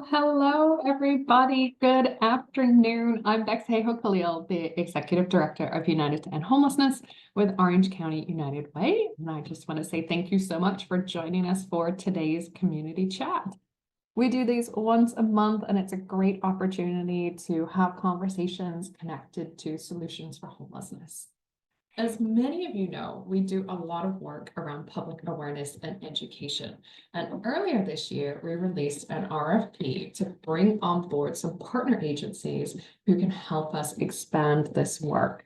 Hello, everybody. Good afternoon. I'm Bexheho Khalil, the Executive Director of Unidos and Homelessness with Orange County United Way. And I just want to say thank you so much for joining us for today's community chat. We do these once a month, and it's a great opportunity to have conversations connected to solutions for homelessness. As many of you know, we do a lot of work around public awareness and education. And earlier this year, we released an RFP to bring on board some partner agencies who can help us expand this work.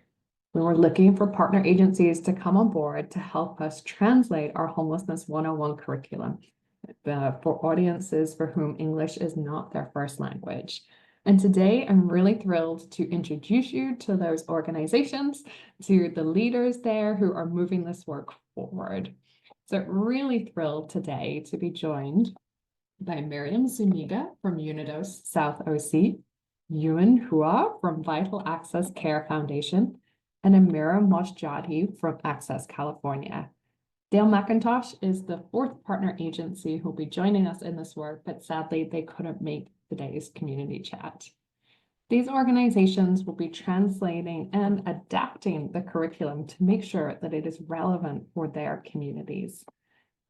We were looking for partner agencies to come on board to help us translate our Homelessness 101 curriculum for audiences for whom English is not their first language. And today, I'm really thrilled to introduce you to those organizations, to the leaders there who are moving this work forward. So really thrilled today to be joined by Miriam Zuniga from Unidos South OC, Yuan Hua from Vital Access Care Foundation, and Ameera Basmadji from Access California. Dale McIntosh is the fourth partner agency who'll be joining us in this work, but sadly they couldn't make today's community chat. These organizations will be translating and adapting the curriculum to make sure that it is relevant for their communities.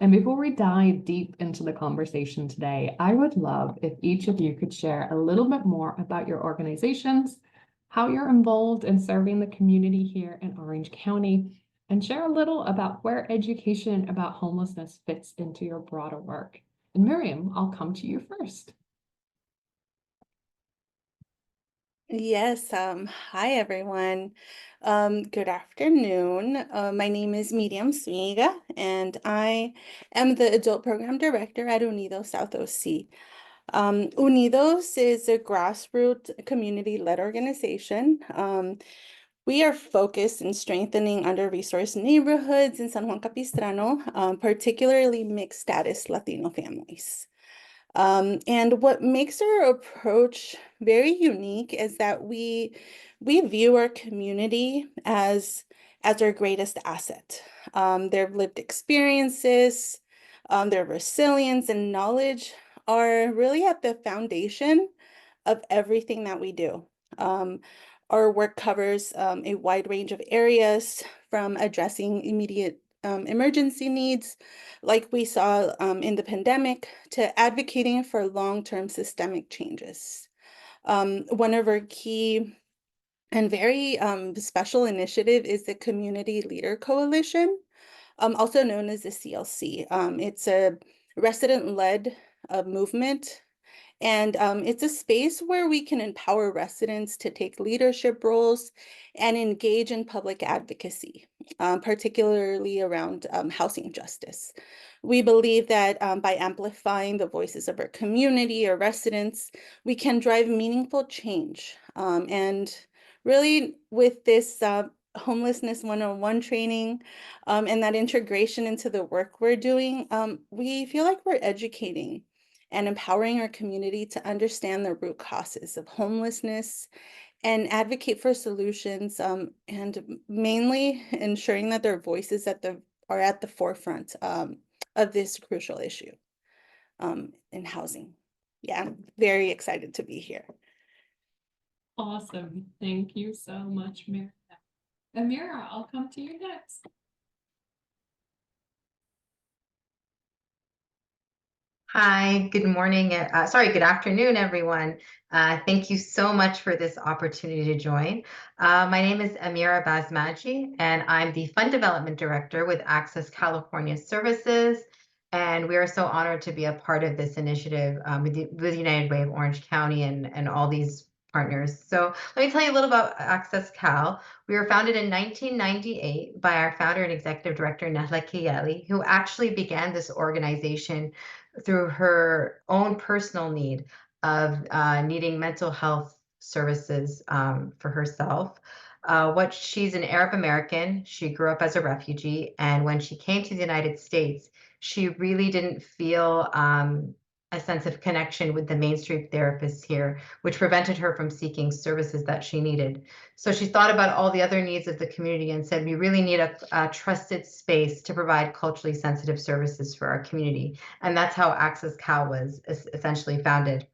And before we dive deep into the conversation today, I would love if each of you could share a little bit more about your organizations, how you're involved in serving the community here in Orange County, and share a little about where education about homelessness fits into your broader work. And Miriam, I'll come to you first. Yes, hi everyone. Good afternoon. My name is Miriam Zuniga, and I am the Adult Program Director at Unidos South OC. Unidos is a grassroots community-led organization. We are focused in strengthening under-resourced neighborhoods in San Juan Capistrano, particularly mixed status Latino families. And what makes our approach very unique is that we view our community as our greatest asset. Their lived experiences, their resilience and knowledge are really at the foundation of everything that we do. Our work covers a wide range of areas, from addressing immediate emergency needs, like we saw in the pandemic, to advocating for long-term systemic changes. One of our key and very special initiative is the Community Leader Coalition, also known as the CLC. It's a resident-led movement, and it's a space where we can empower residents to take leadership roles and engage in public advocacy, particularly around housing justice. We believe that by amplifying the voices of our community or residents, we can drive meaningful change. And really, with this Homelessness 101 training and that integration into the work we're doing, we feel like we're educating and empowering our community to understand the root causes of homelessness and advocate for solutions, and mainly ensuring that their voices are at the forefront of this crucial issue in housing. Yeah, I'm very excited to be here. Awesome. Thank you so much, Miriam. Ameera, I'll come to you next. Hi, good morning. Good afternoon, everyone. Thank you so much for this opportunity to join. My name is Ameera Basmadji, and I'm the Fund Development Director with Access California Services. And we are so honored to be a part of this initiative with United Way of Orange County and all these partners. So let me tell you a little about Access Cal. We were founded in 1998 by our founder and executive director, Nahla Kayeli, who actually began this organization through her own personal need of needing mental health services for herself. She's an Arab American. She grew up as a refugee, and when she came to the United States, she really didn't feel a sense of connection with the mainstream therapists here, which prevented her from seeking services that she needed. So she thought about all the other needs of the community and said, we really need a trusted space to provide culturally sensitive services for our community. And that's how Access Cal was essentially founded.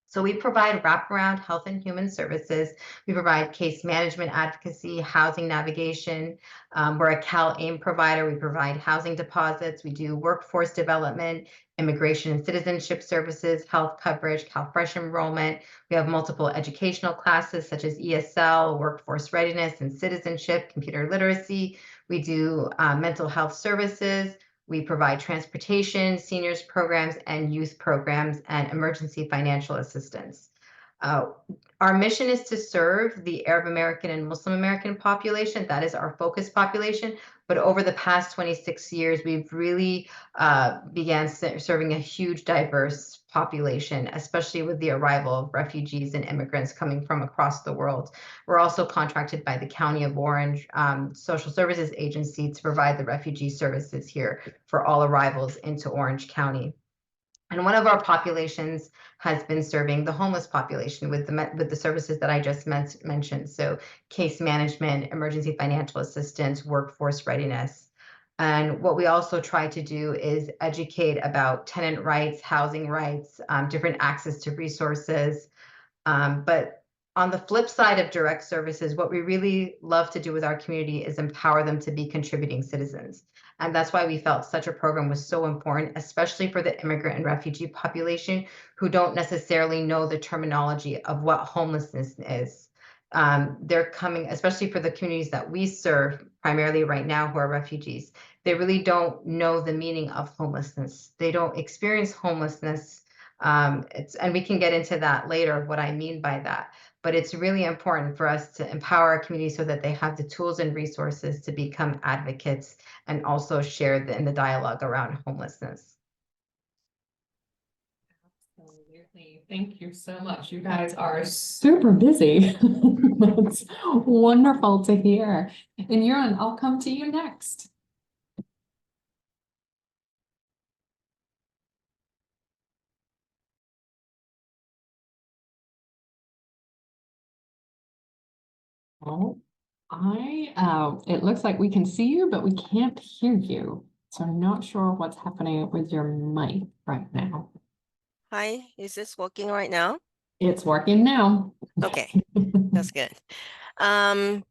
So we provide wraparound health and human services. We provide case management advocacy, housing navigation. We're a CalAIM provider. We provide housing deposits. We do workforce development, immigration and citizenship services, health coverage, CalFresh enrollment. We have multiple educational classes such as ESL, workforce readiness and citizenship, computer literacy. We do mental health services. We provide transportation, seniors programs, and youth programs, and emergency financial assistance. Our mission is to serve the Arab American and Muslim American population. That is our focus population. But over the past 26 years, we've really began serving a huge, diverse population, especially with the arrival of refugees and immigrants coming from across the world. We're also contracted by the County of Orange Social Services Agency to provide the refugee services here for all arrivals into Orange County. And one of our populations has been serving the homeless population with the services that I just mentioned. So case management, emergency financial assistance, workforce readiness. And what we also try to do is educate about tenant rights, housing rights, different access to resources. But on the flip side of direct services, what we really love to do with our community is empower them to be contributing citizens. And that's why we felt such a program was so important, especially for the immigrant and refugee population who don't necessarily know the terminology of what homelessness is. They're coming, especially for the communities that we serve primarily right now who are refugees, they really don't know the meaning of homelessness. They don't experience homelessness. And we can get into that later, what I mean by that. But it's really important for us to empower our community so that they have the tools and resources to become advocates and also share in the dialogue around homelessness. Absolutely. Thank you so much. You guys are super busy. That's wonderful to hear. And Yuran, I'll come to you next. Oh, it looks like we can see you, but we can't hear you. So I'm not sure what's happening with your mic right now. Hi, is this working right now? It's working now. Okay, that's good.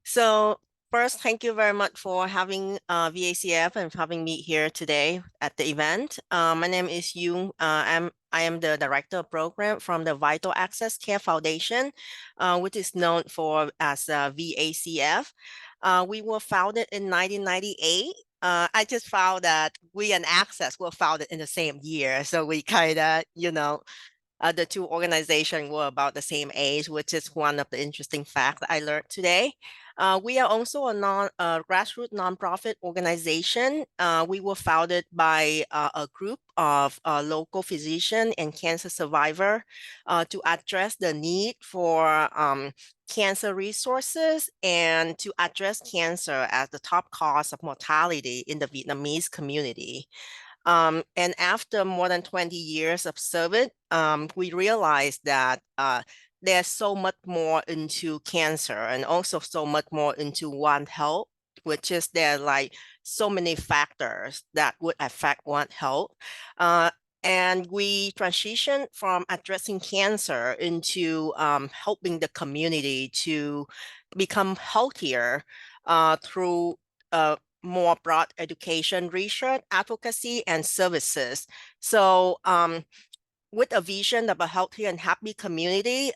So first, thank you very much for having VACF and having me here today at the event. My name is Dung. I am the director of program from the Vital Access Care Foundation, which is known as VACF. We were founded in 1998. I just found that we and Access were founded in the same year. So we kind of, the two organizations were about the same age, which is one of the interesting facts I learned today. We are also a grassroots nonprofit organization. We were founded by a group of local physicians and cancer survivors to address the need for cancer resources and to address cancer as the top cause of mortality in the Vietnamese community. And after more than 20 years of service, we realized that there's so much more into cancer and also so much more into One Health, which is there are like so many factors that would affect One Health. And we transitioned from addressing cancer into helping the community to become healthier through more broad education, research, advocacy, and services. So with a vision of a healthy and happy community,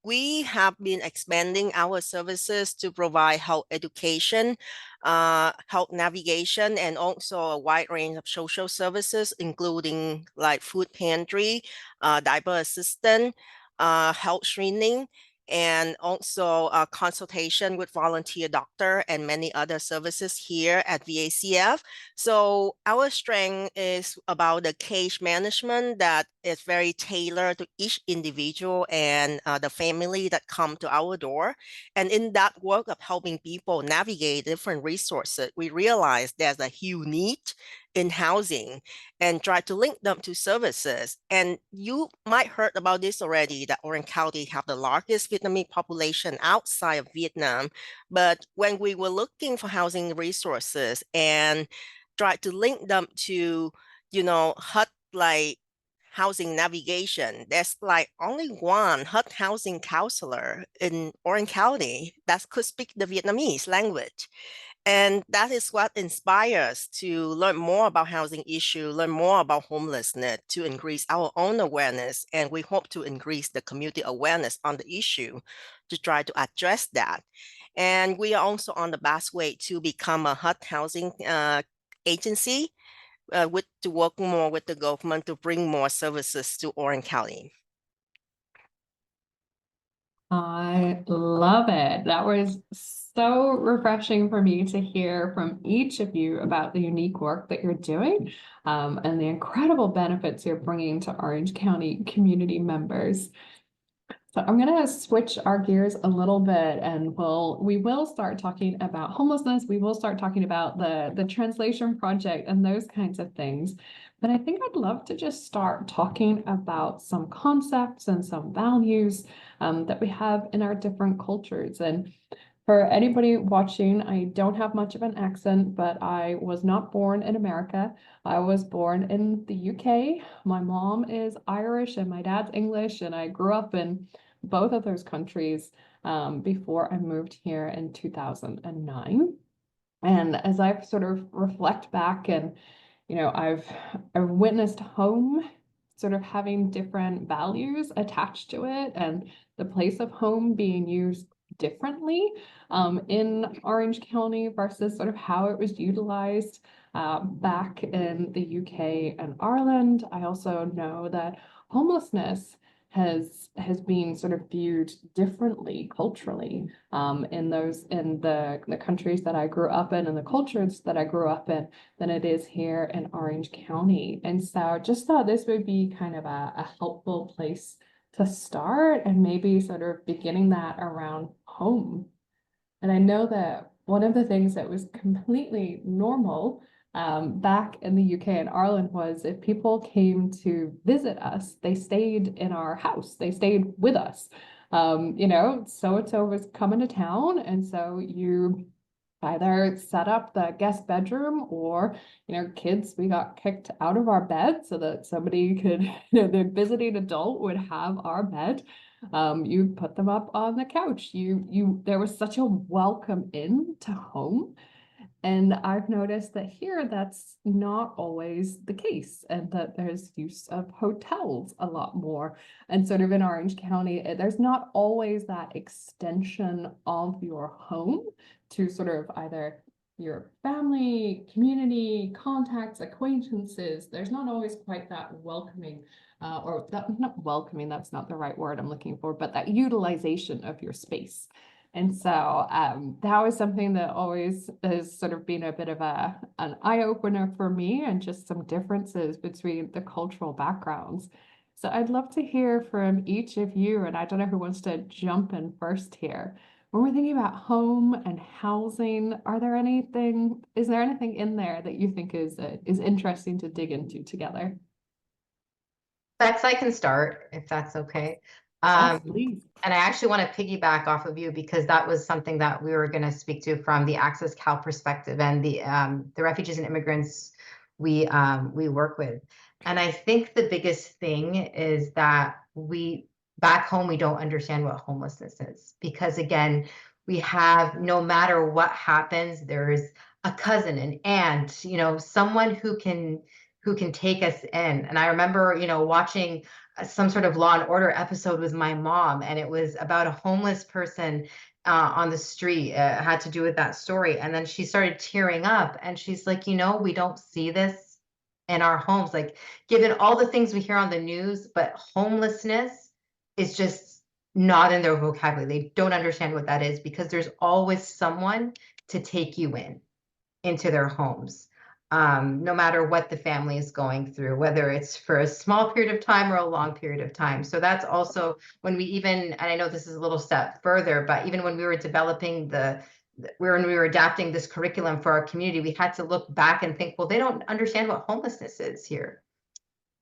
we have been expanding our services to provide health education, health navigation, and also a wide range of social services, including like food pantry, diaper assistant, health screening, and also consultation with volunteer doctor and many other services here at VACF. So our strength is about the case management that is very tailored to each individual and the family that come to our door. And in that work of helping people navigate different resources, we realize there's a huge need in housing and try to link them to services. And you might heard about this already, that Orange County have the largest Vietnamese population outside of Vietnam. But when we were looking for housing resources and try to link them to, hut like housing navigation, there's like only one HUD housing counselor in Orange County that could speak the Vietnamese language. And that is what inspires to learn more about housing issue, learn more about homelessness, to increase our own awareness. And we hope to increase the community awareness on the issue to try to address that. And we are also on the best way to become a HUD housing agency to work more with the government to bring more services to Orange County. I love it. That was so refreshing for me to hear from each of you about the unique work that you're doing, and the incredible benefits you're bringing to Orange County community members. So I'm going to switch our gears a little bit, and we will start talking about homelessness. We will start talking about the translation project and those kinds of things. But I think I'd love to just start talking about some concepts and some values that we have in our different cultures. And for anybody watching, I don't have much of an accent, but I was not born in America. I was born in the UK. My mom is Irish and my dad's English, and I grew up in both of those countries before I moved here in 2009. And as I've sort of reflect back, and I've witnessed home sort of having different values attached to it, and the place of home being used differently in Orange County versus sort of how it was utilized back in the UK and Ireland. I also know that homelessness has been sort of viewed differently culturally in the countries that I grew up in and the cultures that I grew up in than it is here in Orange County. And so just thought this would be kind of a helpful place to start, and maybe sort of beginning that around home. And I know that one of the things that was completely normal back in the UK and Ireland was if people came to visit us, they stayed in our house, they stayed with us. So-and-so was coming to town, and so you either set up the guest bedroom, or kids, we got kicked out of our bed so that somebody could, the visiting adult would have our bed. You put them up on the couch. There was such a welcome in to home. And I've noticed that here that's not always the case, and that there's use of hotels a lot more. And sort of in Orange County, there's not always that extension of your home to sort of either your family, community, contacts, acquaintances. There's not always quite that welcoming, or that, not welcoming, that's not the right word I'm looking for, but that utilization of your space. And so that was something that always has sort of been a bit of an eye-opener for me, and just some differences between the cultural backgrounds. So I'd love to hear from each of you, and I don't know who wants to jump in first here. When we're thinking about home and housing, is there anything in there that you think is interesting to dig into together? Bex, I can start if that's okay. Yes, please. And I actually want to piggyback off of you, because that was something that we were going to speak to from the Access Cal perspective, and the refugees and immigrants we work with. And I think the biggest thing is that back home, we don't understand what homelessness is, because again, we have, no matter what happens, there's a cousin, an aunt, someone who can take us in. And I remember, watching some sort of Law and Order episode with my mom, and it was about a homeless person on the street. Had to do with that story. And then she started tearing up, and she's like, we don't see this in our homes, like, given all the things we hear on the news, but homelessness is just not in their vocabulary. They don't understand what that is, because there's always someone to take you into their homes. No matter what the family is going through, whether it's for a small period of time or a long period of time. So that's also when and I know this is a little step further, but even when we were developing when we were adapting this curriculum for our community, we had to look back and think, well, they don't understand what homelessness is here.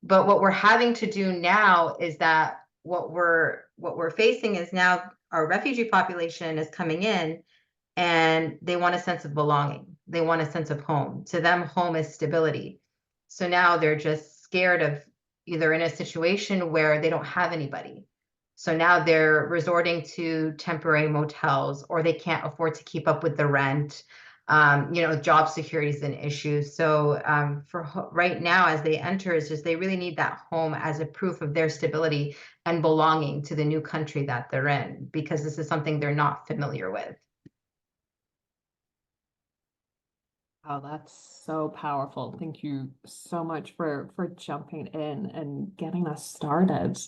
But what we're having to do now is that what we're facing is now our refugee population is coming in, and they want a sense of belonging. They want a sense of home. To them, home is stability. So now they're just scared of, either in a situation where they don't have anybody. So now they're resorting to temporary motels, or they can't afford to keep up with the rent. Job security is an issue. So right now, as they enter, it's just they really need that home as a proof of their stability and belonging to the new country that they're in, because this is something they're not familiar with. Oh, that's so powerful. Thank you so much for jumping in and getting us started.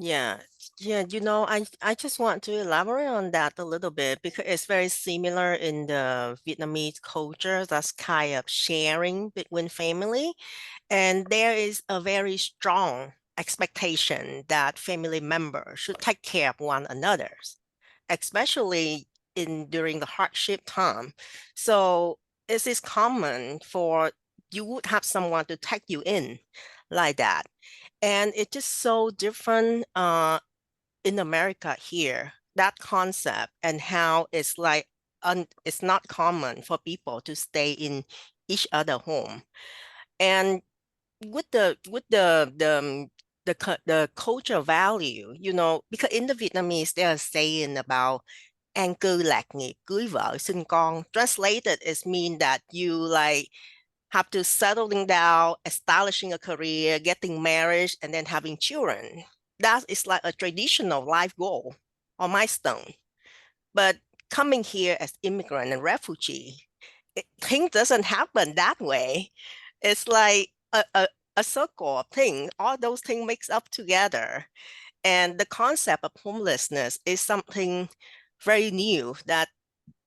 Yeah, I just want to elaborate on that a little bit because it's very similar in the Vietnamese culture. That's kind of sharing between family. And there is a very strong expectation that family members should take care of one another, especially during the hardship time. So it is common for you would have someone to take you in like that. And it's just so different in America here, that concept and how it's like it's not common for people to stay in each other home. And with the cultural value, because in the Vietnamese they are saying about an cư lạc nghiệp, cưới vợ sinh con. Translated is mean that you like have to settling down, establishing a career, getting married, and then having children. That is like a traditional life goal or milestone. But coming here as immigrant and refugee, things doesn't happen that way. It's like a circle of things. All those things mix up together. And the concept of homelessness is something very new that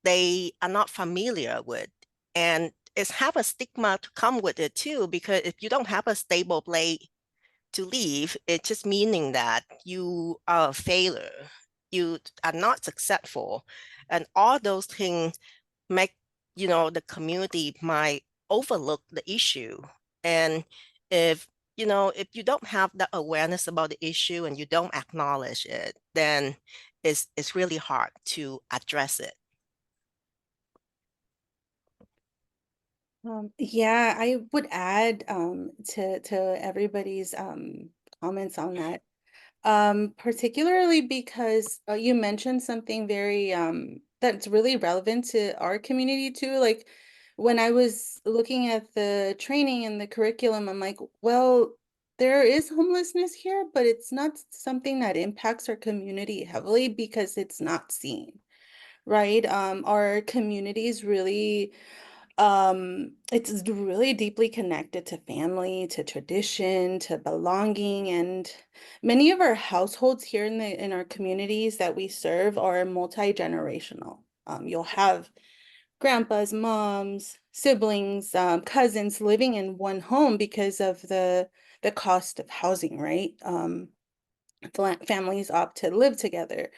they are not familiar with. And it's have a stigma to come with it too, because if you don't have a stable place to live, it's just meaning that you are a failure. You are not successful. And all those things make, the community might overlook the issue. And if you don't have the awareness about the issue and you don't acknowledge it, then it's really hard to address it. Yeah, I would add to everybody's comments on that. Particularly because you mentioned something very that's really relevant to our community too. Like when I was looking at the training and the curriculum, I'm like, well, there is homelessness here, but it's not something that impacts our community heavily because it's not seen, right? Our communities really it's really deeply connected to family, to tradition, to belonging, and many of our households here in our communities that we serve are multi-generational. You'll have grandpas, moms, siblings, cousins living in one home because of the cost of housing, right? Families opt to live together.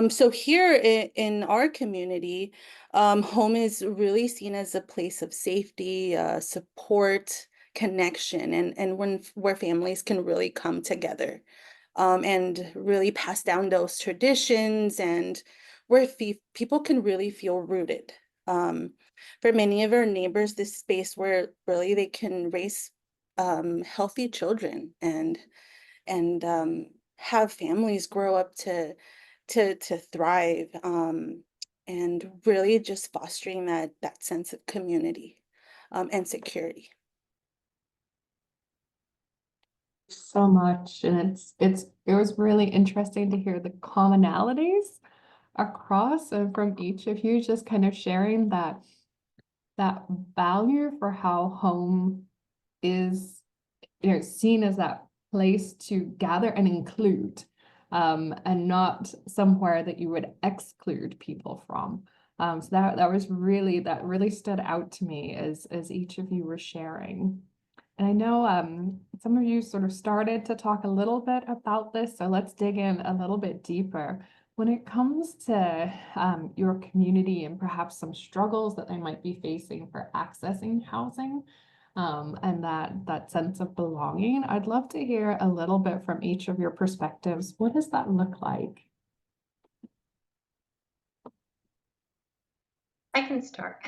So here in our community, home is really seen as a place of safety, support, connection, and where families can really come together, and really pass down those traditions, and where people can really feel rooted. For many of our neighbors, this space where really they can raise healthy children and have families grow up to thrive, and really just fostering that sense of community and security. So much, and it was really interesting to hear the commonalities across and from each of you, just kind of sharing that value for how home is seen as that place to gather and include, and not somewhere that you would exclude people from. So that really stood out to me as each of you were sharing. And I know some of you sort of started to talk a little bit about this, so let's dig in a little bit deeper. When it comes to your community and perhaps some struggles that they might be facing for accessing housing, and that sense of belonging, I'd love to hear a little bit from each of your perspectives. What does that look like? I can start.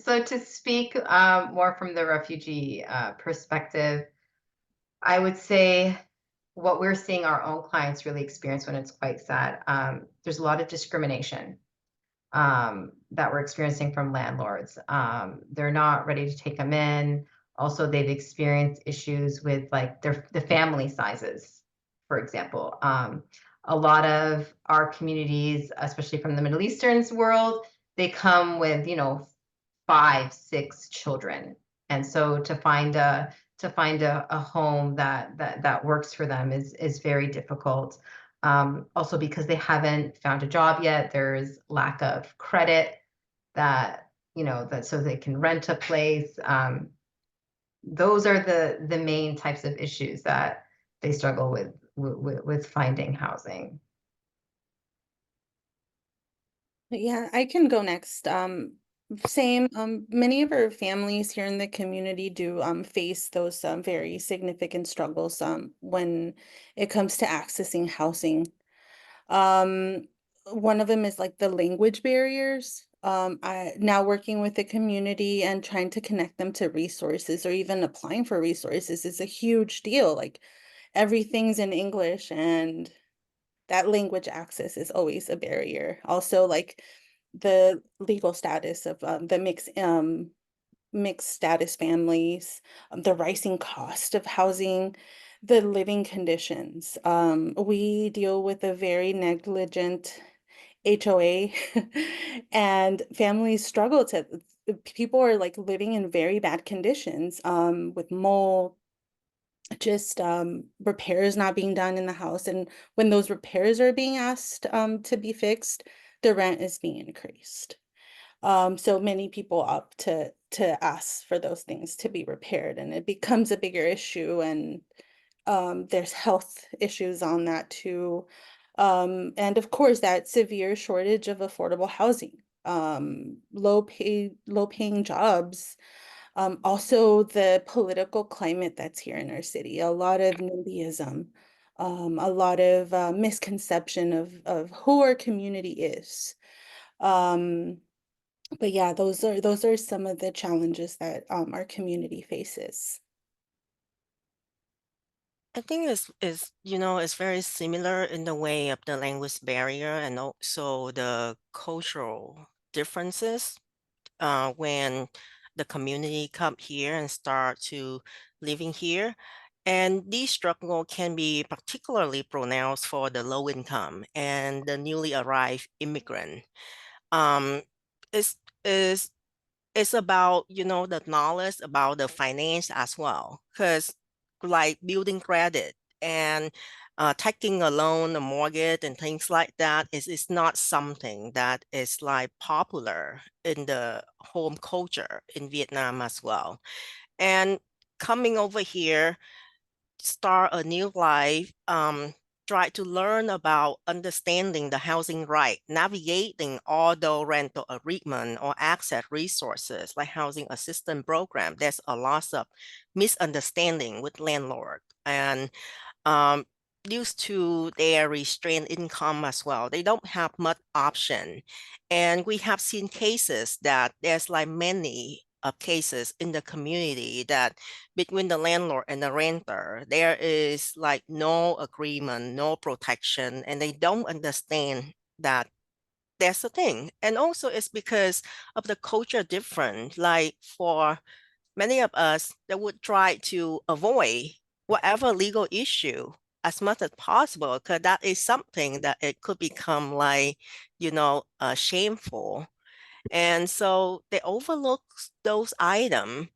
So to speak more from the refugee perspective, I would say what we're seeing our own clients really experience when it's quite sad. There's a lot of discrimination that we're experiencing from landlords. They're not ready to take them in. Also, they've experienced issues with like the family sizes, for example. A lot of our communities, especially from the Middle Eastern world, they come with, 5, 6 children. And so to find a home that works for them is very difficult. Also because they haven't found a job yet, there's lack of credit that so they can rent a place. Those are the main types of issues that they struggle with finding housing. Yeah, I can go next. Same, many of our families here in the community do face those very significant struggles when it comes to accessing housing. Um, One of them is like the language barriers. I now working with the community and trying to connect them to resources or even applying for resources is a huge deal. Like everything's in English and that language access is always a barrier. Also, like the legal status of the mixed status families, the rising cost of housing, the living conditions. We deal with a very negligent HOA and families struggle to people are like living in very bad conditions with mold, just repairs not being done in the house, and when those repairs are being asked to be fixed, the rent is being increased. So many people opt to ask for those things to be repaired, and it becomes a bigger issue, and there's health issues on that too. And of course, that severe shortage of affordable housing, low paying jobs, also the political climate that's here in our city, a lot of NIMBYism, a lot of misconception of who our community is. Um, but yeah, those are some of the challenges that our community faces. I think it's very similar in the way of the language barrier and also the cultural differences when the community come here and start to living here. And these struggle can be particularly pronounced for the low income and the newly arrived immigrant. Um, it's, is it's about, the knowledge about the finance as well, because like building credit and taking a loan, a mortgage and things like that is not something that is like popular in the home culture in Vietnam as well. And coming over here, start a new life, try to learn about understanding the housing right, navigating all the rental agreement or access resources like housing assistance program. There's a lot of misunderstanding with landlord and um, due to their restrained income as well. They don't have much option. And we have seen cases that there's like many cases in the community that between the landlord and the renter, there is like no agreement, no protection, and they don't understand that that's the thing. And also it's because of the culture difference. Like for many of us that would try to avoid whatever legal issue as much as possible, because that is something that it could become like, shameful. And so they overlook those items,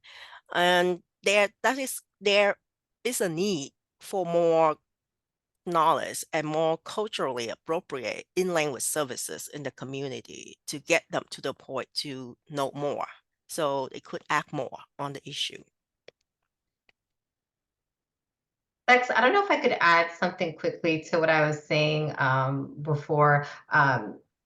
and there is a need for more knowledge and more culturally appropriate in language services in the community to get them to the point to know more so they could act more on the issue. Bex, I don't know if I could add something quickly to what I was saying before.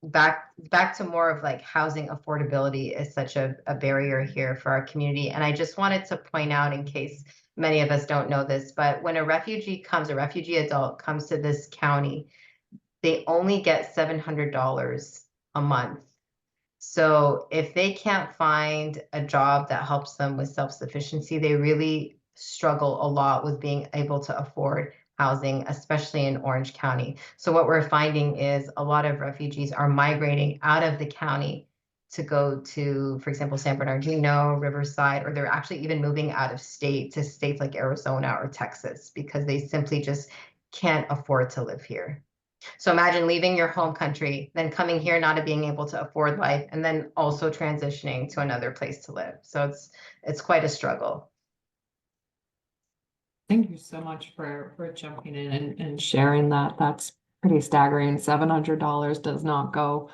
Back to more of like housing affordability is such a barrier here for our community. And I just wanted to point out, in case many of us don't know this, but when a refugee adult comes to this county, they only get $700 a month. So if they can't find a job that helps them with self-sufficiency, they really struggle a lot with being able to afford housing, especially in Orange County. So what we're finding is a lot of refugees are migrating out of the county to go to, for example, San Bernardino, Riverside, or they're actually even moving out of state to states like Arizona or Texas because they simply just can't afford to live here. So imagine leaving your home country, then coming here, not being able to afford life, and then also transitioning to another place to live. So it's quite a struggle. Thank you so much for jumping in and sharing that. That's pretty staggering. $700 does not go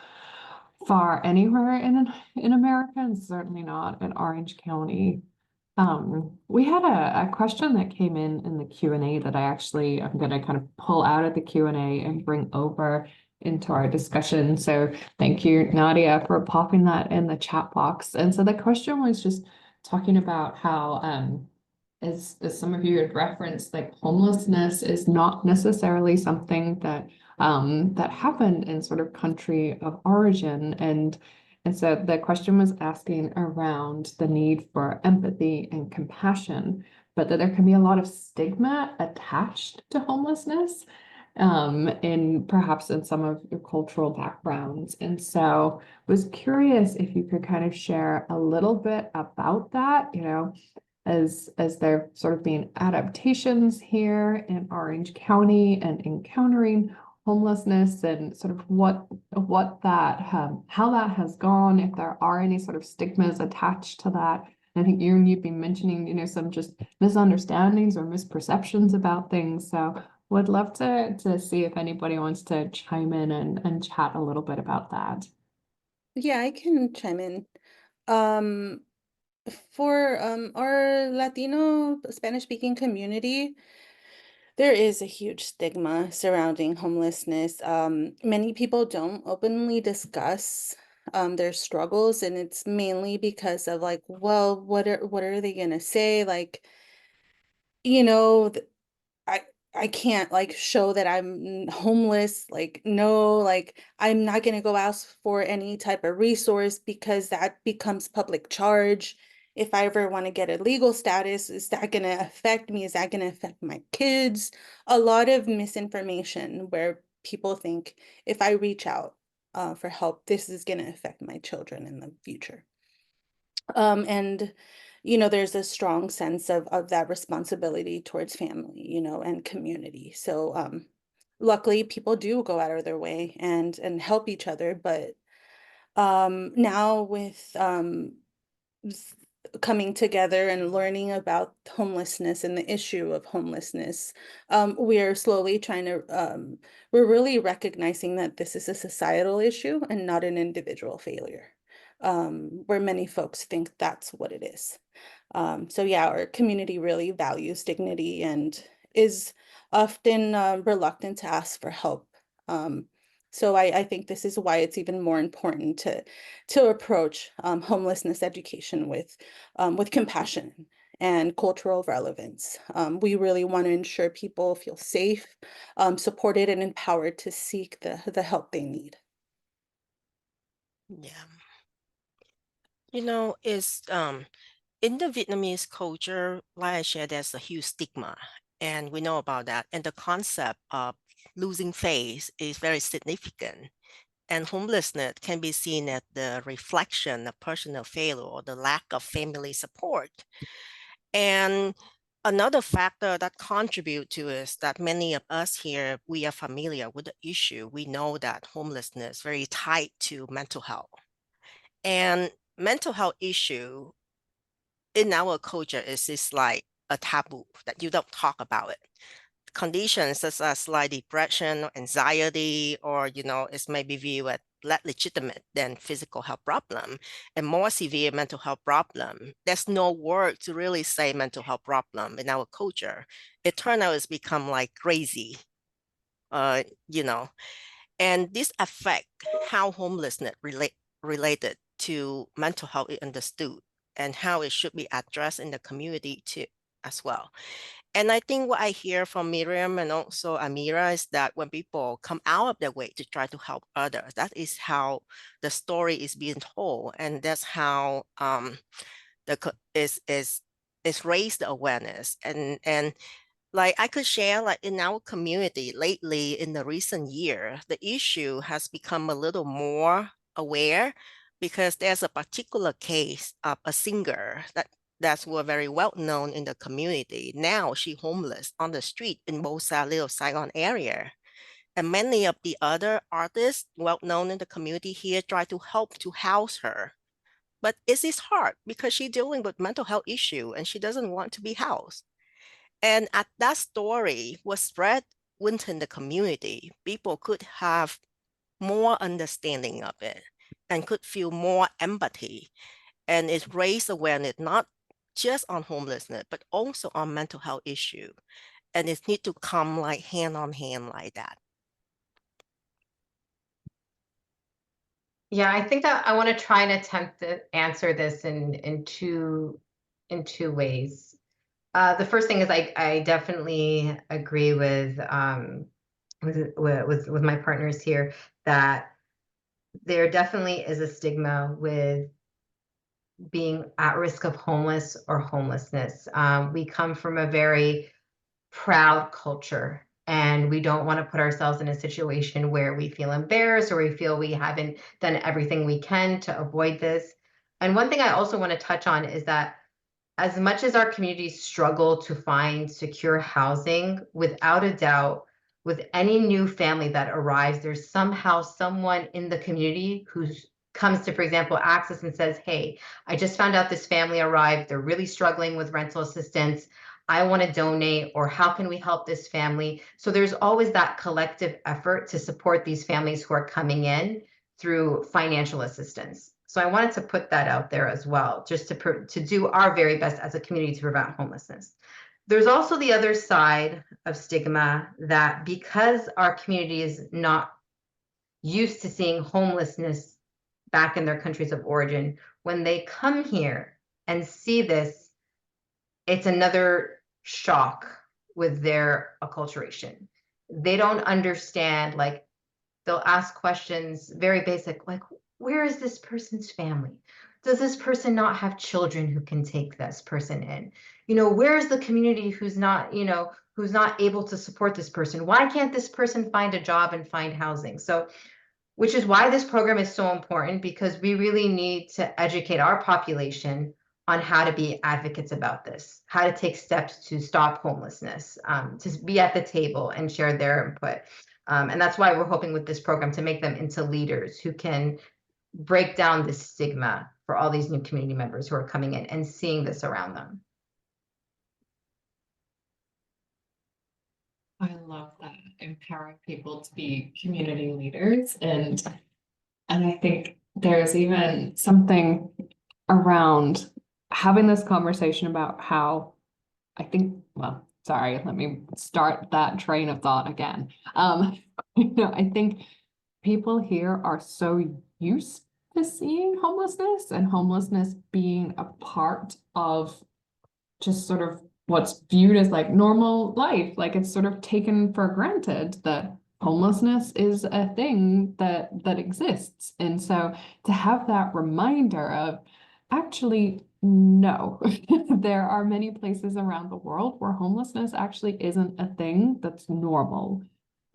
far anywhere in America, and certainly not in Orange County. We had a question that came in the Q&A that I'm going to kind of pull out of the Q&A and bring over into our discussion. So thank you, Nadia, for popping that in the chat box. And so the question was just talking about how, as some of you had referenced, like homelessness is not necessarily something that that happened in sort of country of origin. And so the question was asking around the need for empathy and compassion, but that there can be a lot of stigma attached to homelessness, perhaps in some of your cultural backgrounds. And so I was curious if you could kind of share a little bit about that, as there sort of being adaptations here in Orange County and encountering homelessness and sort of what that how that has gone, if there are any sort of stigmas attached to that. I think you've been mentioning, some just misunderstandings or misperceptions about things. So would love to see if anybody wants to chime in and chat a little bit about that. Yeah, I can chime in. For our Latino Spanish-speaking community, there is a huge stigma surrounding homelessness. Many people don't openly discuss their struggles, and it's mainly because of like, well, what are they gonna say? Like, you know, I I can't like show that I'm homeless. Like, no, like I'm not gonna go ask for any type of resource because that becomes public charge. If I ever want to get a legal status, is that gonna affect me? Is that gonna affect my kids? A lot of misinformation where people think if I reach out for help, this is gonna affect my children in the future. And there's a strong sense of that responsibility towards family, and community. So luckily people do go out of their way and help each other. But now with s- coming together and learning about homelessness and the issue of homelessness, we are slowly we're really recognizing that this is a societal issue and not an individual failure, where many folks think that's what it is. So yeah, our community really values dignity and is often reluctant to ask for help. So I think this is why it's even more important to approach homelessness education with compassion and cultural relevance. We really want to ensure people feel safe, supported, and empowered to seek the help they need. Yeah. It's in the Vietnamese culture, like I shared, there's a huge stigma, and we know about that. And the concept of losing face is very significant. And homelessness can be seen as the reflection of personal failure or the lack of family support. And another factor that contribute to is that many of us here, we are familiar with the issue. We know that homelessness is very tied to mental health. And mental health issue in our culture is just like a taboo that you don't talk about it. Conditions such as like depression or anxiety, or it's maybe viewed as less legitimate than physical health problem and more severe mental health problem. There's no word to really say mental health problem in our culture. It turned out it's become like crazy, uh, you know, and this affect how homelessness related to mental health is understood and how it should be addressed in the community too as well. And I think what I hear from Miriam and also Ameera is that when people come out of their way to try to help others, that is how the story is being told, and that's how is raise the awareness. And like I could share, like in our community lately, in the recent year, the issue has become a little more aware, because there's a particular case of a singer that's were very well known in the community. Now she homeless on the street in Bosa, Little Saigon area. And many of the other artists well known in the community here try to help to house her. But it is hard because she's dealing with mental health issue and she doesn't want to be housed. And as that story was spread within the community, people could have more understanding of it and could feel more empathy. And it raised awareness not just on homelessness, but also on mental health issue. And it need to come like hand on hand like that. Yeah, I think I want to try and attempt to answer this in two ways. The first thing is I definitely agree with my partners here that there definitely is a stigma with being at risk of homeless or homelessness. We come from a very proud culture, and we don't want to put ourselves in a situation where we feel embarrassed or we feel we haven't done everything we can to avoid this. And one thing I also want to touch on is that as much as our communities struggle to find secure housing, without a doubt, with any new family that arrives, there's somehow someone in the community who comes to, for example, Access and says, hey, I just found out this family arrived. They're really struggling with rental assistance. I want to donate, or how can we help this family? So there's always that collective effort to support these families who are coming in through financial assistance. So I wanted to put that out there as well, just to do our very best as a community to prevent homelessness. There's also the other side of stigma, that because our community is not used to seeing homelessness back in their countries of origin, when they come here and see this, it's another shock with their acculturation. They don't understand, like they'll ask questions, very basic, like, where is this person's family? Does this person not have children who can take this person in? You know, where is the community who's not, who's not able to support this person? Why can't this person find a job and find housing? So, which is why this program is so important, because we really need to educate our population on how to be advocates about this, how to take steps to stop homelessness, to be at the table and share their input. And that's why we're hoping with this program to make them into leaders who can break down this stigma for all these new community members who are coming in and seeing this around them. I love that, empowering people to be community leaders. And I think there's even something around having this conversation about how well, sorry, let me start that train of thought again. I think people here are so used to seeing homelessness and homelessness being a part of just sort of what's viewed as like normal life. Like it's sort of taken for granted that homelessness is a thing that exists. And so to have that reminder of actually, no, there are many places around the world where homelessness actually isn't a thing that's normal.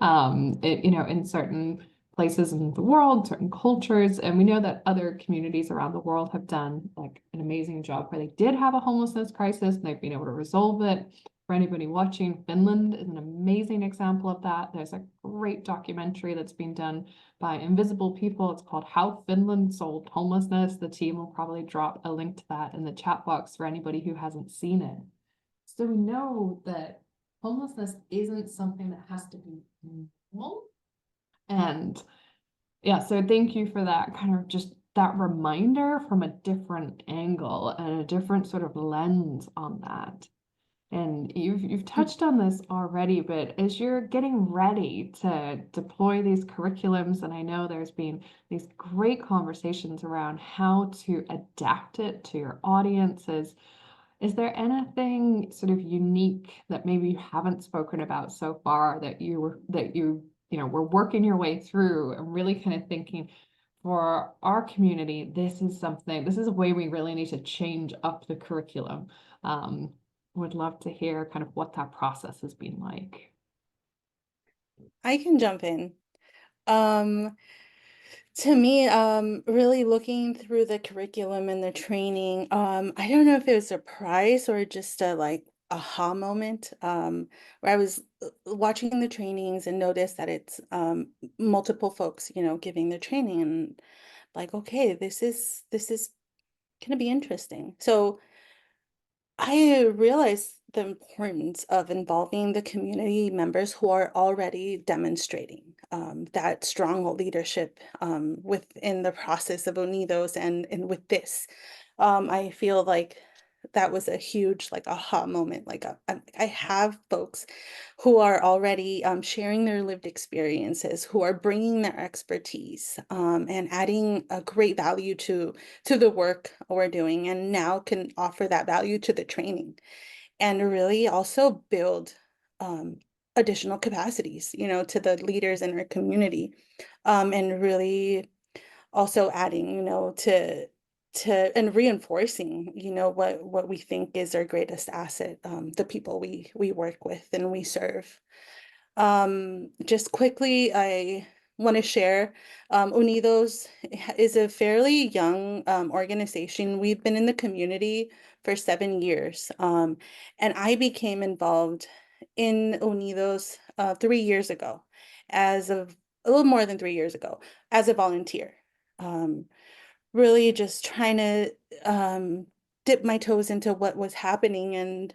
In certain places in the world, certain cultures, and we know that other communities around the world have done like an amazing job where they did have a homelessness crisis and they've been able to resolve it. For anybody watching, Finland is an amazing example of that. There's a great documentary that's been done by Invisible People. It's called How Finland Solved Homelessness. The team will probably drop a link to that in the chat box for anybody who hasn't seen it. So we know that homelessness isn't something that has to be normal. And yeah, so thank you for that kind of just that reminder from a different angle and a different sort of lens on that. And you've touched on this already, but as you're getting ready to deploy these curriculums, and I know there's been these great conversations around how to adapt it to your audiences, Is there anything sort of unique that maybe you haven't spoken about so far that were working your way through and really kind of thinking for our community, this is a way we really need to change up the curriculum. Would love to hear kind of what that process has been like. I can jump in. To me, really looking through the curriculum and the training, I don't know if it was a surprise or just a like aha moment, where I was watching the trainings and noticed that it's multiple folks, giving the training and like, okay, this is gonna be interesting. So I realized the importance of involving the community members who are already demonstrating that strong leadership within the process of Unidos and with this. I feel like that was a huge like aha moment. Like I have folks who are already sharing their lived experiences, who are bringing their expertise and adding a great value to the work we're doing, and now can offer that value to the training and really also build um, additional capacities, to the leaders in our community, and really also adding, to and reinforcing, what we think is our greatest asset, the people we work with and we serve. Just quickly, I want to share, Unidos is a fairly young organization. We've been in the community for 7 years, and I became involved in Unidos 3 years ago, as of a little more than 3 years ago, as a volunteer. Um, Really just trying to dip my toes into what was happening and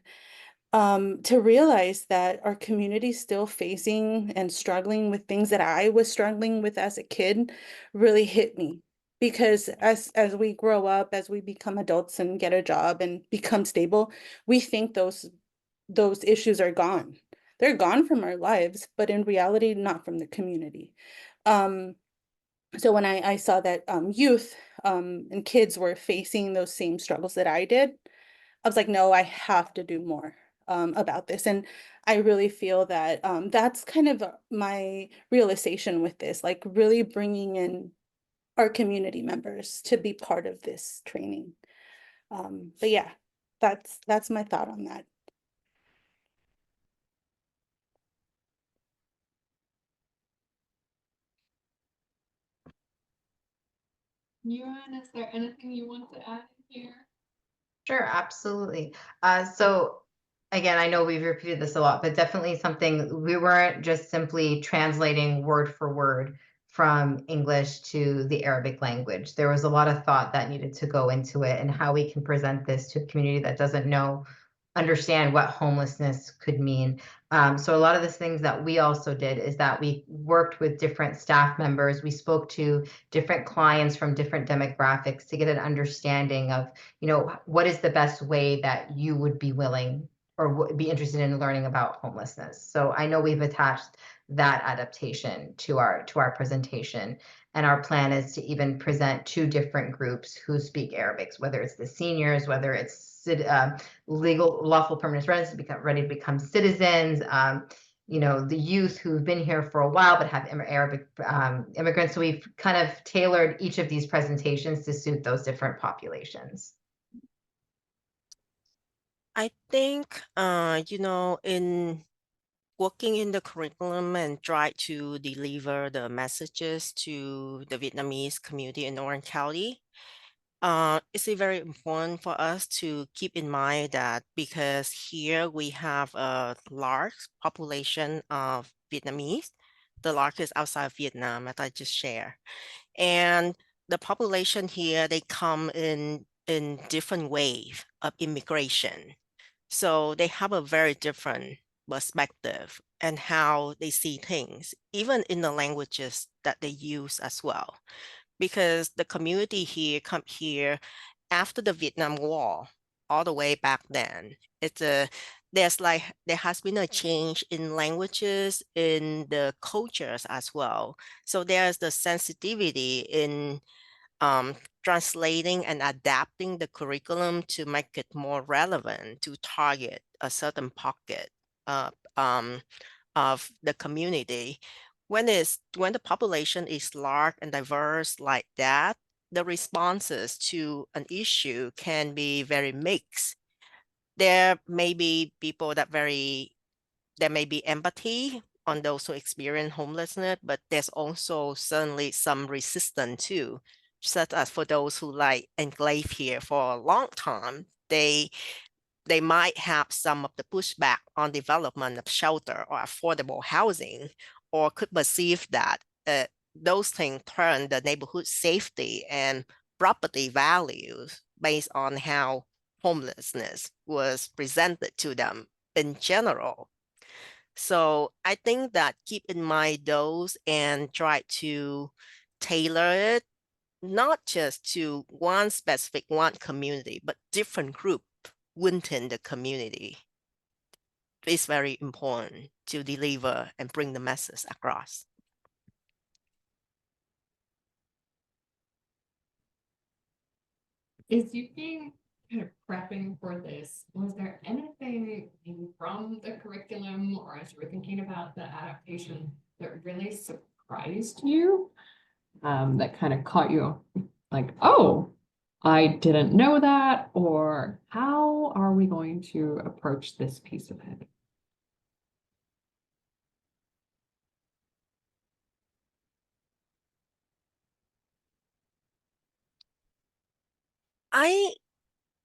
to realize that our community is still facing and struggling with things that I was struggling with as a kid really hit me. Because as we grow up, as we become adults and get a job and become stable, we think those issues are gone. They're gone from our lives, but in reality, not from the community. Um, so when I saw that youth and kids were facing those same struggles that I did, I was like, no, I have to do more about this. And I really feel that that's kind of my realization with this, like really bringing in our community members to be part of this training. But yeah, that's my thought on that. Yuan, is there anything you want to add here? Sure, absolutely. So again, I know we've repeated this a lot, but definitely something we weren't just simply translating word for word from English to the Arabic language. There was a lot of thought that needed to go into it and how we can present this to a community that doesn't understand what homelessness could mean. So a lot of the things that we also did is that we worked with different staff members. We spoke to different clients from different demographics to get an understanding of, what is the best way that you would be willing or would be interested in learning about homelessness. So I know we've attached that adaptation to our presentation. And our plan is to even present 2 different groups who speak Arabic, whether it's the seniors, whether it's legal lawful permanent residents ready to become citizens, the youth who've been here for a while but have Arabic immigrants. So we've kind of tailored each of these presentations to suit those different populations. I think, in working in the curriculum and try to deliver the messages to the Vietnamese community in Orange County, it's very important for us to keep in mind that because here we have a large population of Vietnamese, the largest outside of Vietnam, as I just shared. And the population here, they come in different waves of immigration. So they have a very different perspective and how they see things, even in the languages that they use as well. Because the community here come here after the Vietnam War, all the way back then. There has been a change in languages, in the cultures as well. So there's the sensitivity in translating and adapting the curriculum to make it more relevant to target a certain pocket uh, of the community. When the population is large and diverse like that, the responses to an issue can be very mixed. There may be people there may be empathy on those who experience homelessness, but there's also certainly some resistance too, such as for those who like enclave here for a long time, they might have some of the pushback on development of shelter or affordable housing, or could perceive that those things turn the neighborhood safety and property values based on how homelessness was presented to them in general. So I think that keep in mind those and try to tailor it, not just to one community, but different group within the community. It's very important to deliver and bring the message across. Is you being kind of prepping for this, was there anything from the curriculum or as you were thinking about the adaptation that really surprised you? That kind of caught you like, oh, I didn't know that, or how are we going to approach this piece of it?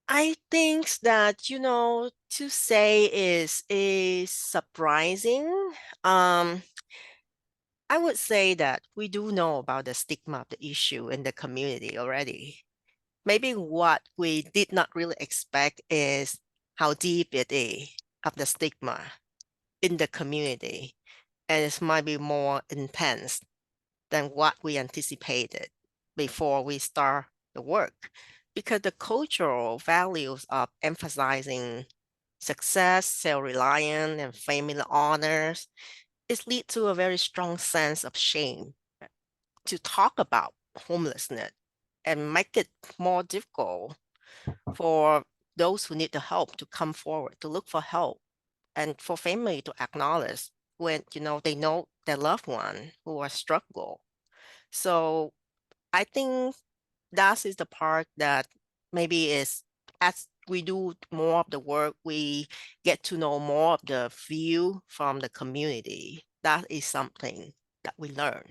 I think that, to say is surprising. I would say that we do know about the stigma of the issue in the community already. Maybe what we did not really expect is how deep it is of the stigma in the community, and it might be more intense than what we anticipated before we start the work, because the cultural values of emphasizing success, self-reliance, and family honors is lead to a very strong sense of shame to talk about homelessness and make it more difficult for those who need the help to come forward, to look for help, and for family to acknowledge when, they know their loved one who are struggle. So I think that is the part that maybe is, as we do more of the work, we get to know more of the view from the community. That is something that we learn.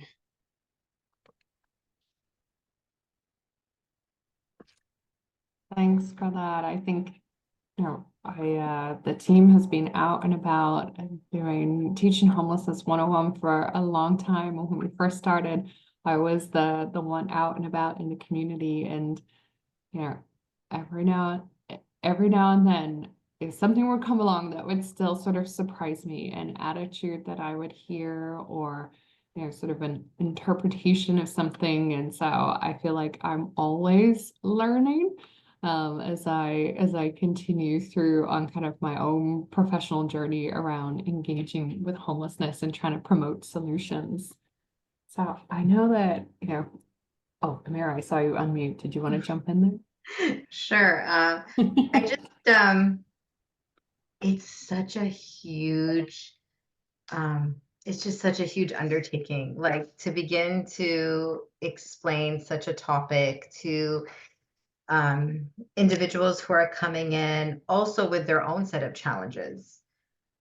Thanks for that. I think, the team has been out and about and teaching homelessness 101 for a long time. When we first started, I was the one out and about in the community, and every now and then, if something would come along that would still sort of surprise me, an attitude that I would hear, or sort of an interpretation of something. And so I feel like I'm always learning as I continue through on kind of my own professional journey around engaging with homelessness and trying to promote solutions. So I know that, oh, Ameera, I saw you unmute. Did you want to jump in there? Sure. I just, it's such a huge, it's just such a huge undertaking, like to begin to explain such a topic to individuals who are coming in also with their own set of challenges,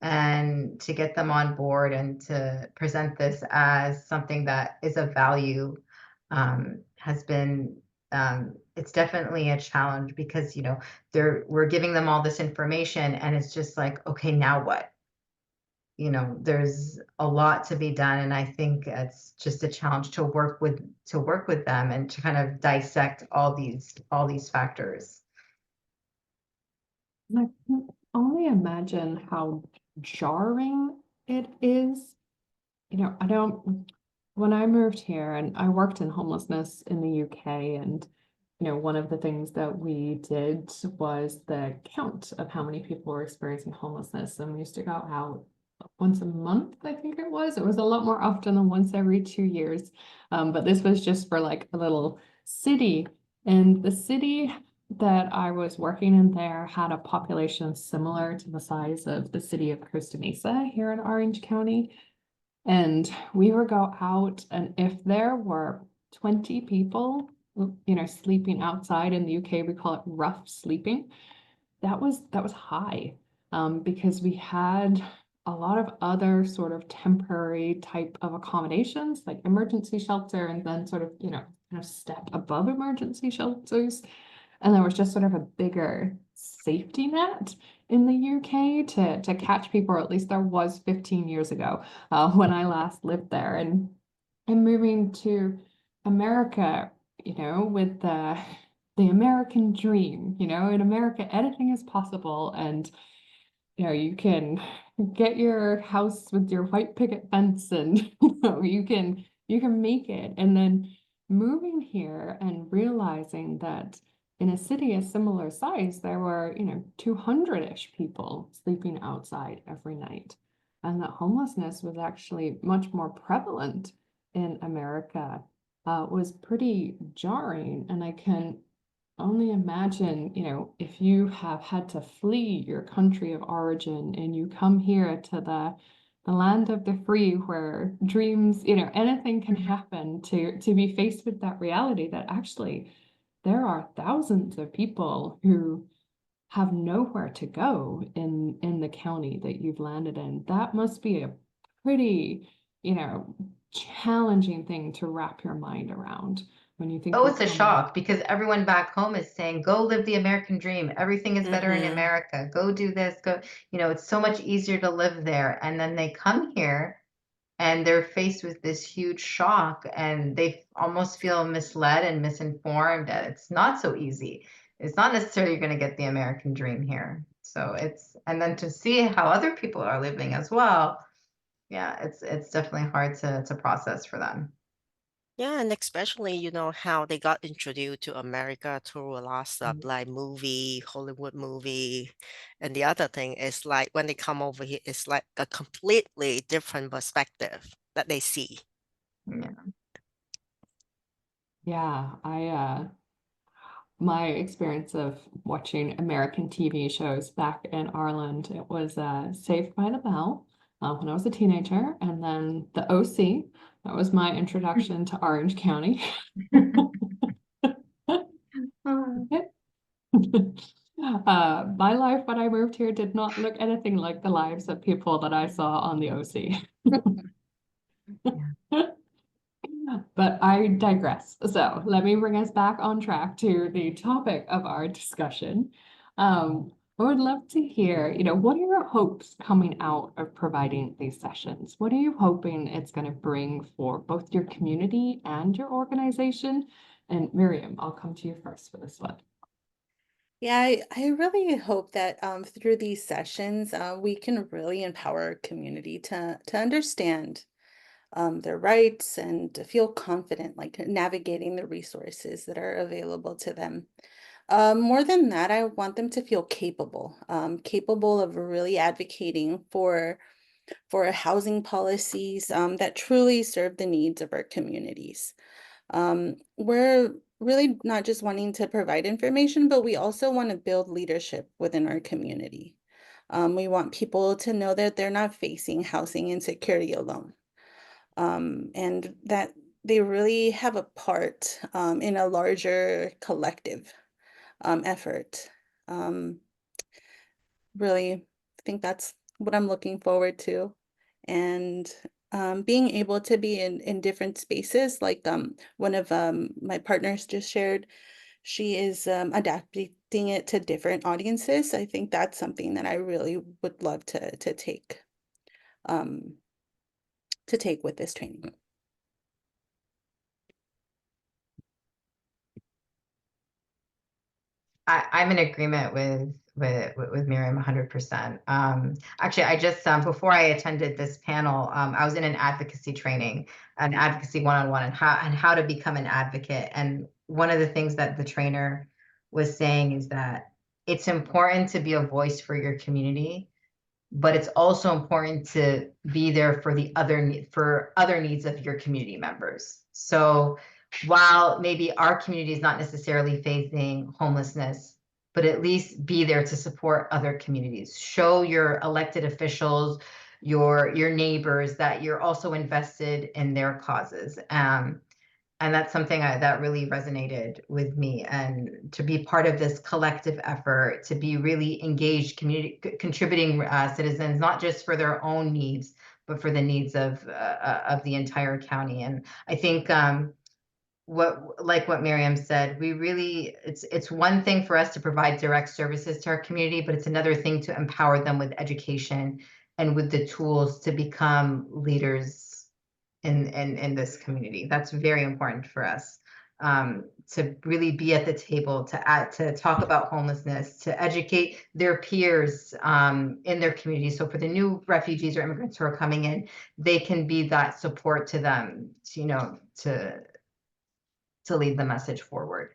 and to get them on board and to present this as something that is of value has been it's definitely a challenge, because we're giving them all this information and it's just like, okay, now what? There's a lot to be done, and I think it's just a challenge to work with them and to kind of dissect all these factors. I can only imagine how jarring it is. When I moved here and I worked in homelessness in the UK, and one of the things that we did was the count of how many people were experiencing homelessness, and we used to go out once a month, I think it was. It was a lot more often than once every 2 years. But this was just for like a little city. And the city that I was working in there had a population similar to the size of the city of Costa Mesa here in Orange County. And we would go out, and if there were 20 people, sleeping outside, in the UK, we call it rough sleeping. That was high, because we had a lot of other sort of temporary type of accommodations, like emergency shelter, and then sort of, kind of step above emergency shelters. And there was just sort of a bigger safety net in the UK to catch people, or at least there was 15 years ago, when I last lived there. And moving to America, with the American dream, in America, anything is possible. And, you can get your house with your white picket fence, and, you can make it. And then moving here and realizing that in a city a similar size, there were, 200-ish people sleeping outside every night. And that homelessness was actually much more prevalent in America, was pretty jarring. And I can only imagine, if you have had to flee your country of origin and you come here to the land of the free, where dreams, anything can happen, to be faced with that reality that actually there are thousands of people who have nowhere to go in the county that you've landed in. That must be a pretty, challenging thing to wrap your mind around when you think. Oh, it's a shock, because everyone back home is saying, go live the American dream. Everything is better in America. Go do this. Go, it's so much easier to live there. And then they come here and they're faced with this huge shock, and they almost feel misled and misinformed that it's not so easy. It's not necessarily you're going to get the American dream here. So and then to see how other people are living as well. Yeah, it's definitely hard to process for them. Yeah, and especially, how they got introduced to America through a lot of like movie, Hollywood movie. And the other thing is like when they come over here, it's like a completely different perspective that they see. Yeah, my experience of watching American TV shows back in Ireland, it was Saved by the Bell when I was a teenager, and then the OC. That was my introduction to Orange County. My life when I moved here did not look anything like the lives of people that I saw on the OC. But I digress. So let me bring us back on track to the topic of our discussion. I would love to hear, what are your hopes coming out of providing these sessions? What are you hoping it's going to bring for both your community and your organization? And Miriam, I'll come to you first for this one. Yeah, I really hope that through these sessions, we can really empower our community to understand their rights and to feel confident, like navigating the resources that are available to them. More than that, I want them to feel capable of really advocating for housing policies that truly serve the needs of our communities. We're really not just wanting to provide information, but we also want to build leadership within our community. We want people to know that they're not facing housing insecurity alone, and that they really have a part in a larger collective effort. Really, I think that's what I'm looking forward to. And being able to be in different spaces, like one of my partners just shared, she is adapting it to different audiences. I think that's something that I really would love to take with this training. I'm in agreement with Miriam 100%. Actually, I just before I attended this panel, I was in an advocacy training, an advocacy one-on-one, and how to become an advocate. And one of the things that the trainer was saying is that it's important to be a voice for your community, but it's also important to be there for other needs of your community members. So while maybe our community is not necessarily facing homelessness, but at least be there to support other communities. Show your elected officials, your neighbors, that you're also invested in their causes. And that's something that really resonated with me. And to be part of this collective effort, to be really engaged, contributing citizens, not just for their own needs, but for the needs of the entire county. And I think what Miriam said, we really, it's one thing for us to provide direct services to our community, but it's another thing to empower them with education and with the tools to become leaders in this community. That's very important for us, to really be at the table, to talk about homelessness, to educate their peers in their community. So for the new refugees or immigrants who are coming in, they can be that support to them, to lead the message forward.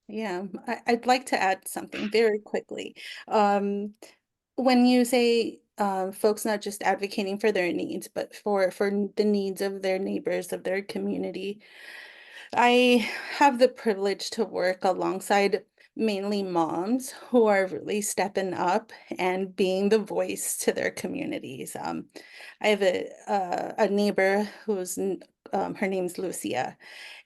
Yeah, I'd like to add something very quickly. When you say folks not just advocating for their needs, but for the needs of their neighbors, of their community, I have the privilege to work alongside mainly moms who are really stepping up and being the voice to their communities. I have a neighbor her name's Lucia,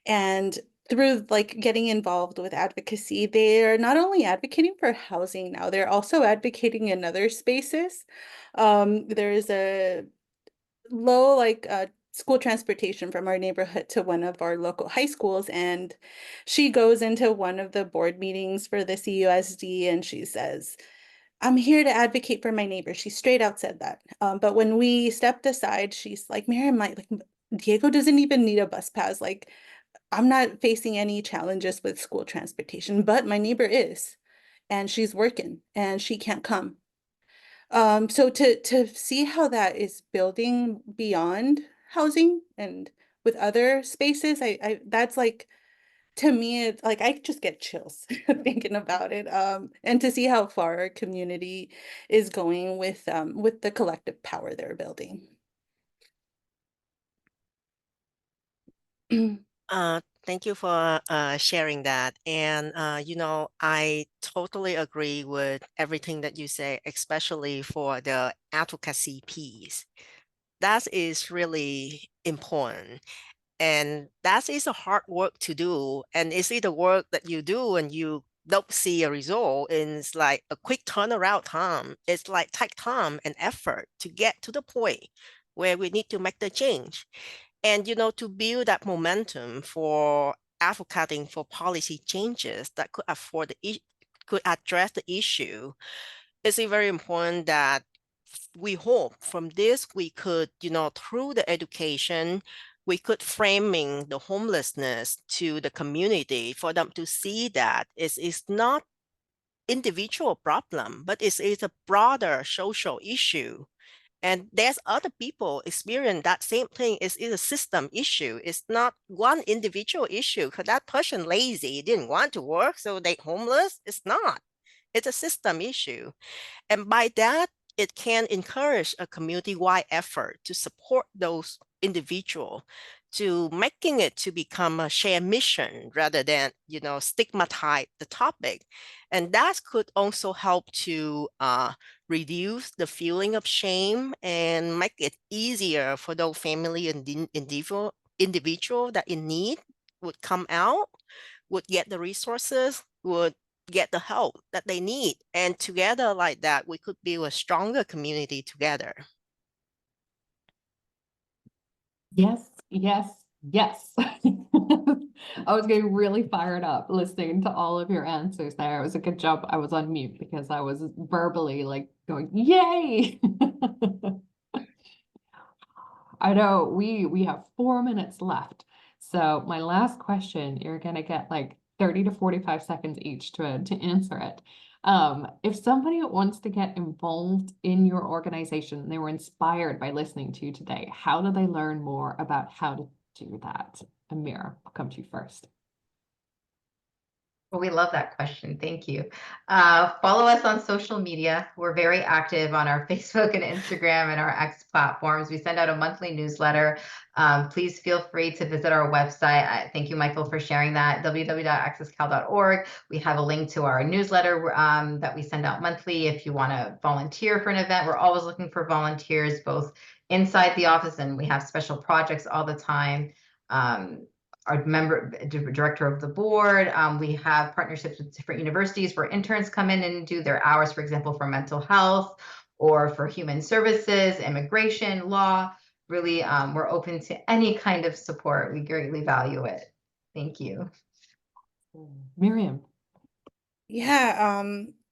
and through like getting involved with advocacy, they are not only advocating for housing now, they're also advocating in other spaces. There is a low school transportation from our neighborhood to one of our local high schools, and she goes into one of the board meetings for the CUSD and she says, "I'm here to advocate for my neighbor." She straight out said that. But when we stepped aside, she's like, "Miriam, Diego doesn't even need a bus pass. Like, I'm not facing any challenges with school transportation, but my neighbor is, and she's working and she can't come." So to see how that is building beyond housing and with other spaces, I that's like, to me, it's like I just get chills thinking about it. And to see how far our community is going with the collective power they're building. Thank you for sharing that. And, I totally agree with everything that you say, especially for the advocacy piece. That is really important. And that is a hard work to do. And it's the work that you do and you don't see a result. And it's like a quick turnaround time. It's like take time and effort to get to the point where we need to make the change. And, to build that momentum for advocating for policy changes that could address the issue, it's very important that we hope from this we could, through the education, we could framing the homelessness to the community for them to see that it's not individual problem, but it's a broader social issue. And there's other people experience that same thing. It's a system issue. It's not one individual issue because that person lazy, didn't want to work, so they homeless. It's not. It's a system issue. And by that, it can encourage a community-wide effort to support those individuals, to making it to become a shared mission rather than, stigmatize the topic. And that could also help to reduce the feeling of shame and make it easier for those family and individual that in need would come out, would get the resources, would get the help that they need. And together like that, we could build a stronger community together. Yes, yes, yes. I was getting really fired up listening to all of your answers there. It was a good job I was on mute because I was verbally like going, yay! I know we have 4 minutes left. So my last question, you're gonna get like 30 to 45 seconds each to answer it. If somebody wants to get involved in your organization, they were inspired by listening to you today, how do they learn more about how to do that? Ameera, I'll come to you first. Well, we love that question. Thank you. Follow us on social media. We're very active on our Facebook and Instagram and our X platforms. We send out a monthly newsletter. Please feel free to visit our website. Thank you, Michael, for sharing that, www.accesscal.org. We have a link to our newsletter that we send out monthly if you want to volunteer for an event. We're always looking for volunteers, both inside the office, and we have special projects all the time. Our director of the board. We have partnerships with different universities where interns come in and do their hours, for example, for mental health or for human services, immigration, law. Really, we're open to any kind of support. We greatly value it. Thank you. Miriam. Yeah,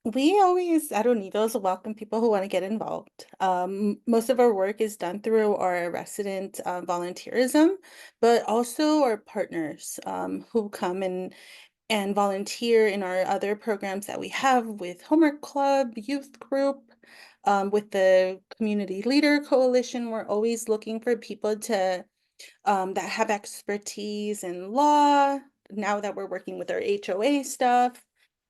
we always at Unidos welcome people who want to get involved. Most of our work is done through our resident volunteerism, but also our partners who come and volunteer in our other programs that we have with Homework Club, Youth Group, with the Community Leader Coalition. We're always looking for people to that have expertise in law. Now that we're working with our HOA stuff,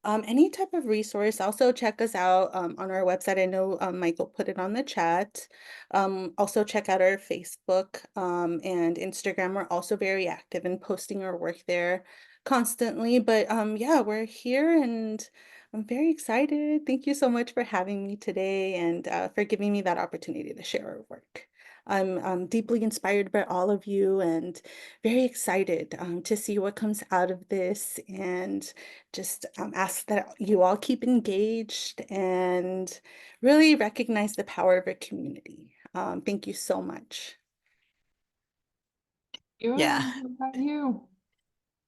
any type of resource. Also check us out on our website. I know Michael put it on the chat. Also check out our Facebook and Instagram. We're also very active in posting our work there constantly. But yeah, we're here and I'm very excited. Thank you so much for having me today and for giving me that opportunity to share our work. I'm deeply inspired by all of you and very excited to see what comes out of this and just ask that you all keep engaged and really recognize the power of a community. Thank you so much. Yeah. What about you?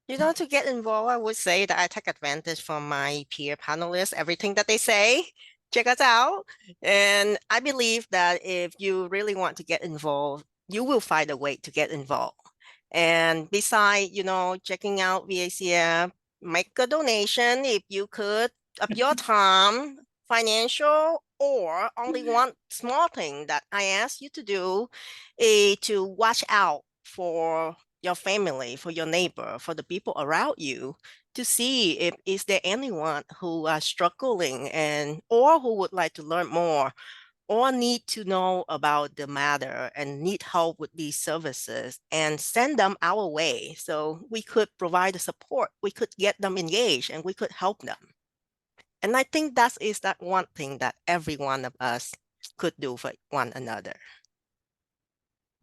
You know, to get involved, I would say that I take advantage from my peer panelists, everything that they say. Check us out. And I believe that if you really want to get involved, you will find a way to get involved. And besides, you know, checking out VACF, make a donation if you could of your time, financial, or only one small thing that I ask you to do is to watch out for your family, for your neighbor, for the people around you, to see if is there anyone who are struggling and or who would like to learn more or need to know about the matter and need help with these services, and send them our way so we could provide the support, we could get them engaged, and we could help them. And I think that is that one thing that every one of us could do for one another.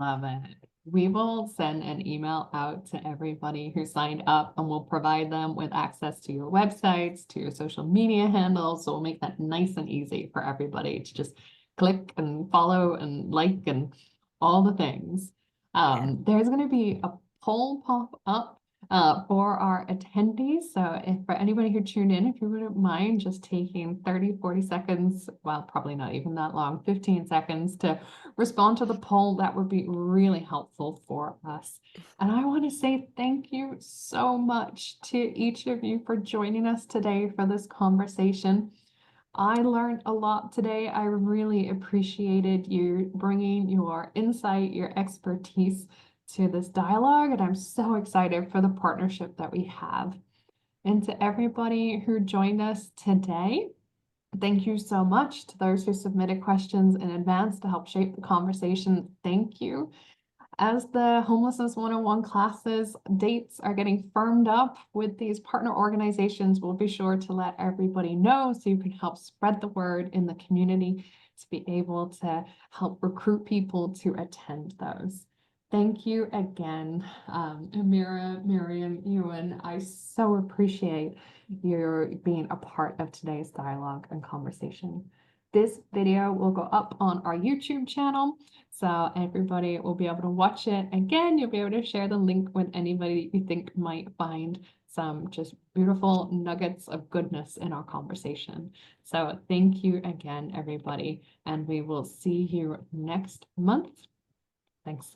Love it. We will send an email out to everybody who signed up and we'll provide them with access to your websites, to your social media handles. So we'll make that nice and easy for everybody to just click and follow and like and all the things. There's going to be a poll pop up for our attendees. So if for anybody who tuned in, if you wouldn't mind just taking 30, 40 seconds, well, probably not even that long, 15 seconds to respond to the poll, that would be really helpful for us. And I want to say thank you so much to each of you for joining us today for this conversation. I learned a lot today. I really appreciated you bringing your insight, your expertise to this dialogue, and I'm so excited for the partnership that we have. And to everybody who joined us today, thank you so much. To those who submitted questions in advance to help shape the conversation, thank you. As the Homelessness 101 classes dates are getting firmed up with these partner organizations, we'll be sure to let everybody know so you can help spread the word in the community to be able to help recruit people to attend those. Thank you again, Ameera, Miriam, Ewan. I so appreciate your being a part of today's dialogue and conversation. This video will go up on our YouTube channel, so everybody will be able to watch it. Again, you'll be able to share the link with anybody you think might find some just beautiful nuggets of goodness in our conversation. So thank you again, everybody, and we will see you next month. Thanks.